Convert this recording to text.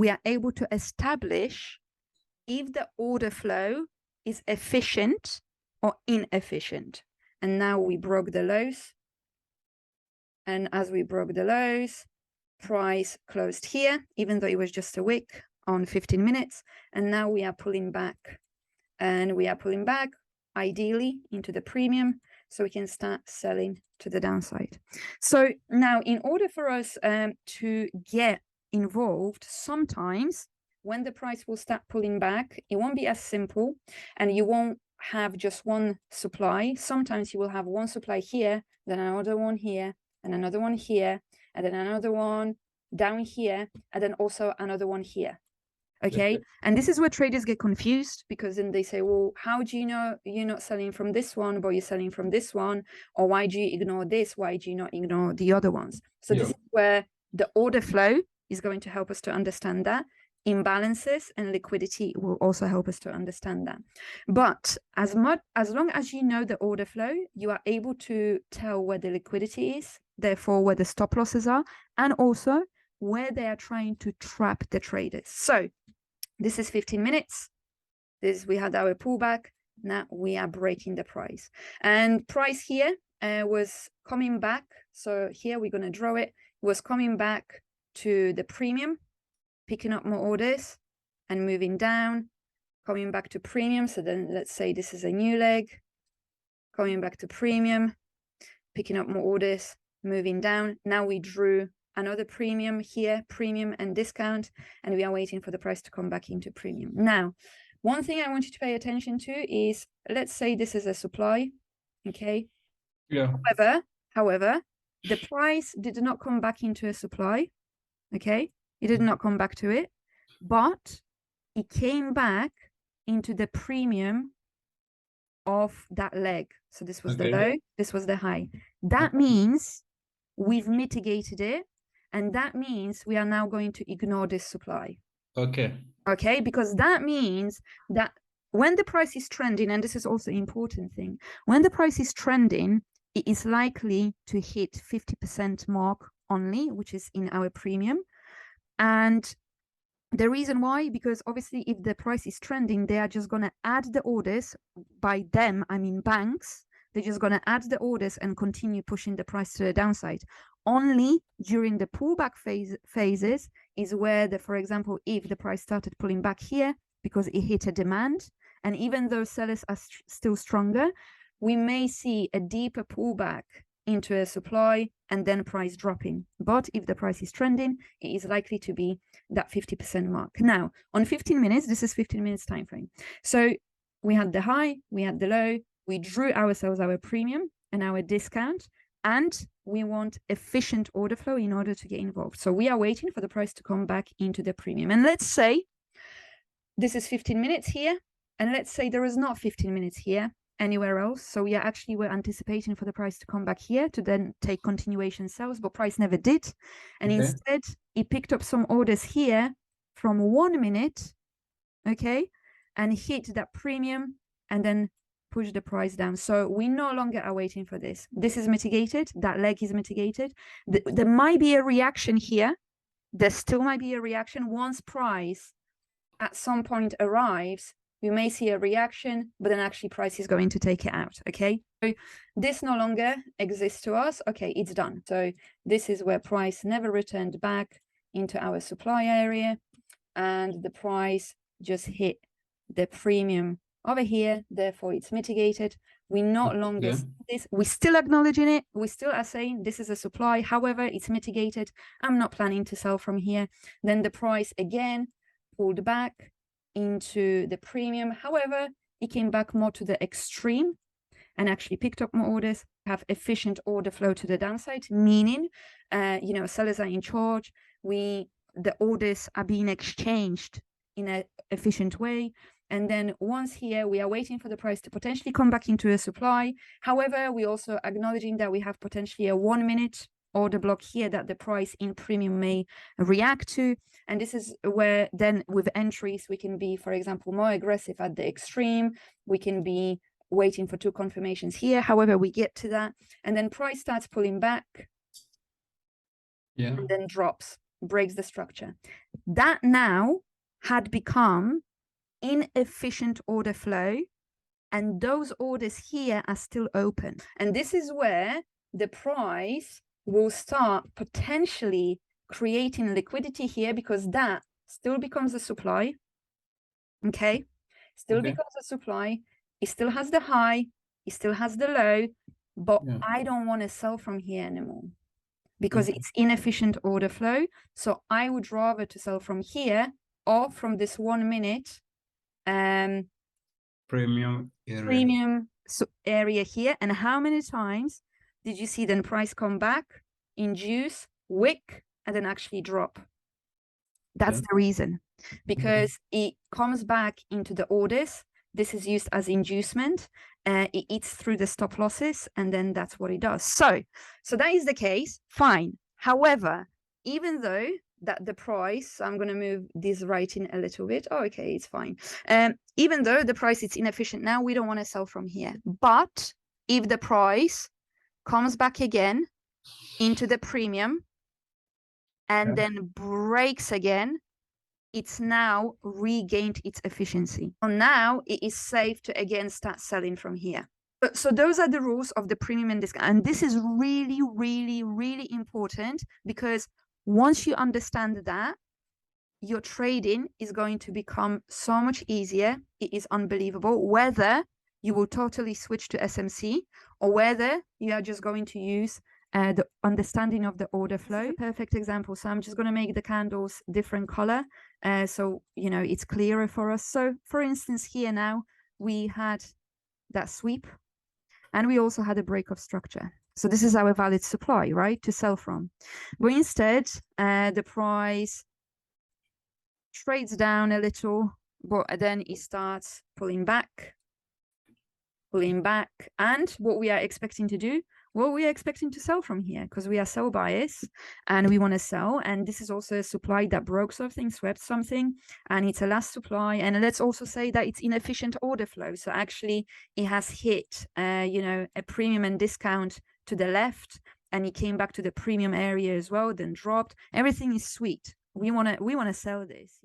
we are able to establish if the order flow is efficient or inefficient. And now we broke the lows. And as we broke the lows, price closed here, even though it was just a wick on 15 minutes. And now we are pulling back. And we are pulling back, ideally, into the premium, so we can start selling to the downside. So now, in order for us to get involved, sometimes when the price will start pulling back, it won't be as simple, and you won't have just one supply. Sometimes you will have one supply here, then another one here, and another one here, and then another one down here, and then also another one here. Okay, and this is where traders get confused, because then they say, well, how do you know you're not selling from this one, but you're selling from this one? Or why do you ignore this? Why do you not ignore the other ones? So this is where the order flow is going to help us to understand that. Imbalances and liquidity will also help us to understand that. But as long as you know the order flow, you are able to tell where the liquidity is, therefore where the stop losses are, and also where they are trying to trap the traders. So this is 15 minutes. We had our pullback. Now we are breaking the price. And price here was coming back. So here we're going to draw it. It was coming back to the premium, picking up more orders and moving down, coming back to premium. So then let's say this is a new leg, coming back to premium, picking up more orders, moving down. Now we drew another premium here, premium and discount, and we are waiting for the price to come back into premium. Now, one thing I want you to pay attention to is, let's say this is a supply, okay? Yeah. However, the price did not come back into a supply, okay? It did not come back to it, but it came back into the premium of that leg. So this was the low, this was the high. That means we've mitigated it. And that means we are now going to ignore this supply. Okay. Okay, because that means that when the price is trending, and this is also an important thing, when the price is trending, it is likely to hit 50% mark only, which is in our premium. And the reason why, because obviously if the price is trending, they are just going to add the orders. By them, I mean banks. They're just going to add the orders and continue pushing the price to the downside. Only during the pullback phases is where, for example, if the price started pulling back here because it hit a demand, and even though sellers are still stronger, we may see a deeper pullback into a supply and then price dropping. But if the price is trending, it is likely to be that 50% mark. Now, on 15 minutes, this is 15 minutes time frame. So we had the high, we had the low, we drew ourselves our premium and our discount, and we want efficient order flow in order to get involved. So we are waiting for the price to come back into the premium. And let's say this is 15 minutes here, and let's say there is not 15 minutes here anywhere else. So we're anticipating for the price to come back here to then take continuation sales, but price never did. And instead, it picked up some orders here from 1 minute, okay, and hit that premium and then push the price down. So we no longer are waiting for this. This is mitigated. That leg is mitigated. There might be a reaction here. There still might be a reaction. Once price at some point arrives, we may see a reaction, but then actually price is going to take it out, okay? So this no longer exists to us. Okay, it's done. So this is where price never returned back into our supply area, and the price just hit the premium over here, therefore it's mitigated. We no longer see this. We're still acknowledging it. We still are saying this is a supply. However, it's mitigated. I'm not planning to sell from here. Then the price again pulled back into the premium. However, it came back more to the extreme and actually picked up more orders, have efficient order flow to the downside, meaning, sellers are in charge. The orders are being exchanged in an efficient way. And then once here, we are waiting for the price to potentially come back into a supply. However, we also acknowledging that we have potentially a 1 minute order block here that the price in premium may react to. And this is where then with entries, we can be, for example, more aggressive at the extreme. We can be waiting for 2 confirmations here. However, we get to that. And then price starts pulling back. Yeah. And then drops. breaks the structure. That now had become inefficient order flow, and those orders here are still open. And this is where the price will start potentially creating liquidity here, because that still becomes a supply. Okay, still becomes a supply. It still has the high, it still has the low, but I don't want to sell from here anymore because it's inefficient order flow. So I would rather to sell from here or from this 1 minute Premium area. area here. And how many times did you see then price come back, induce, wick, and then actually drop? That's the reason, because it comes back into the orders. This is used as inducement. It eats through the stop losses, and then that's what it does. So that is the case. Fine. However, even though that the price, I'm going to move this right in a little bit. Oh, okay, it's fine. Even though the price is inefficient now, we don't want to sell from here. But if the price comes back again into the premium and then breaks again, it's now regained its efficiency. So now it is safe to again start selling from here. So those are the rules of the premium and discount. And this is really, really, really important, because once you understand that, your trading is going to become so much easier. It is unbelievable, whether you will totally switch to SMC or whether you are just going to use the understanding of the order flow. Perfect example. So I'm just going to make the candles different color. So, you know, it's clearer for us. So for instance, here now we had that sweep and we also had a break of structure. So this is our valid supply, right, to sell from. But instead, the price trades down a little, but then it starts pulling back. And what we are expecting to do, well, we are expecting to sell from here because we are sell buyers and we want to sell. And this is also a supply that broke something, swept something, and it's a last supply. And let's also say that it's inefficient order flow. So actually it has hit, you know, a premium and discount to the left, and it came back to the premium area as well, then dropped. Everything is sweet. We want to sell this.